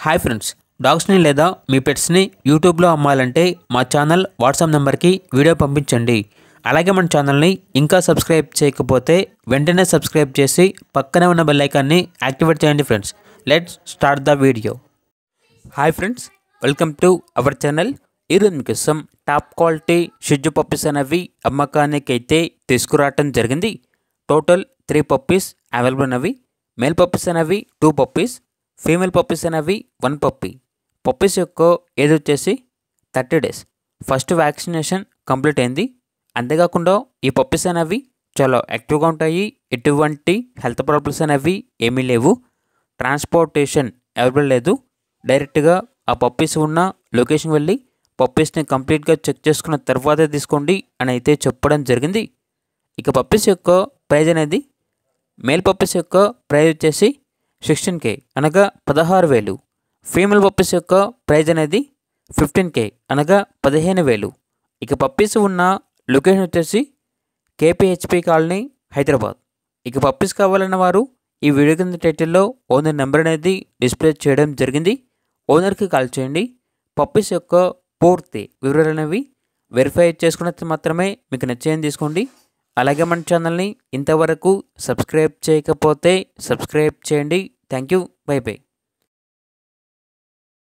Hi friends, డాగ్స్ని లేదా మీ పెట్స్ని యూట్యూబ్లో అమ్మాలంటే మా ఛానల్ వాట్సాప్ నెంబర్కి వీడియో పంపించండి. అలాగే మన ఛానల్ని ఇంకా సబ్స్క్రైబ్ చేయకపోతే వెంటనే సబ్స్క్రైబ్ చేసి పక్కనే ఉన్న బెల్ ఐకాన్ని యాక్టివేట్ చేయండి. Friends, let's start the video. Hi friends, welcome to our channel. ఈరోజు మీకోసం టాప్ క్వాలిటీ షిజ్జు పప్పీస్ అనేవి అమ్మకానికి అయితే తీసుకురావటం జరిగింది. టోటల్ 3 పప్పీస్ అవైలబుల్ ఉన్నవి. మేల్ పప్పీస్ అనేవి 2 పప్పీస్, ఫీమేల్ పప్పీస్ అనేవి 1 పప్పీ. పప్పీస్ యొక్క ఏజ్ వచ్చేసి 30 days. ఫస్ట్ వ్యాక్సినేషన్ కంప్లీట్ అయింది. అంతేకాకుండా ఈ పప్పీస్ అనేవి చాలా యాక్టివ్గా ఉంటాయి. ఎటువంటి హెల్త్ ప్రాబ్లమ్స్ అనేవి ఏమీ లేవు. ట్రాన్స్పోర్టేషన్ అవైలబుల్ లేదు. డైరెక్ట్గా ఆ పప్పీస్ ఉన్న లొకేషన్ వెళ్ళి పప్పీస్ని కంప్లీట్గా చెక్ చేసుకున్న తర్వాతే తీసుకోండి అని అయితే చెప్పడం జరిగింది. ఇక పప్పీస్ యొక్క ప్రైజ్ అనేది మేల్ పప్పీస్ యొక్క ప్రైజ్ వచ్చేసి 16K అనగా 16,000. ఫీమేల్ పప్పీస్ యొక్క ప్రైజ్ అనేది 15K అనగా 15,000. ఇక పప్పీస్ ఉన్న లొకేషన్ వచ్చేసి KPHP కాలనీ, హైదరాబాద్. ఇక పప్పీస్ కావాలన్న వారు ఈ వీడియో కింద టైటిల్లో ఓనర్ నెంబర్ అనేది డిస్ప్లే చేయడం జరిగింది. ఓనర్కి కాల్ చేయండి. పప్పీస్ యొక్క పూర్తి వివరాలు అనేవి వెరిఫై చేసుకున్నది మాత్రమే మీకు నచ్చేయని తీసుకోండి. అలాగే మన ఛానల్ని ఇంతవరకు సబ్స్క్రైబ్ చేయకపోతే సబ్స్క్రైబ్ చేయండి. Thank you. By by.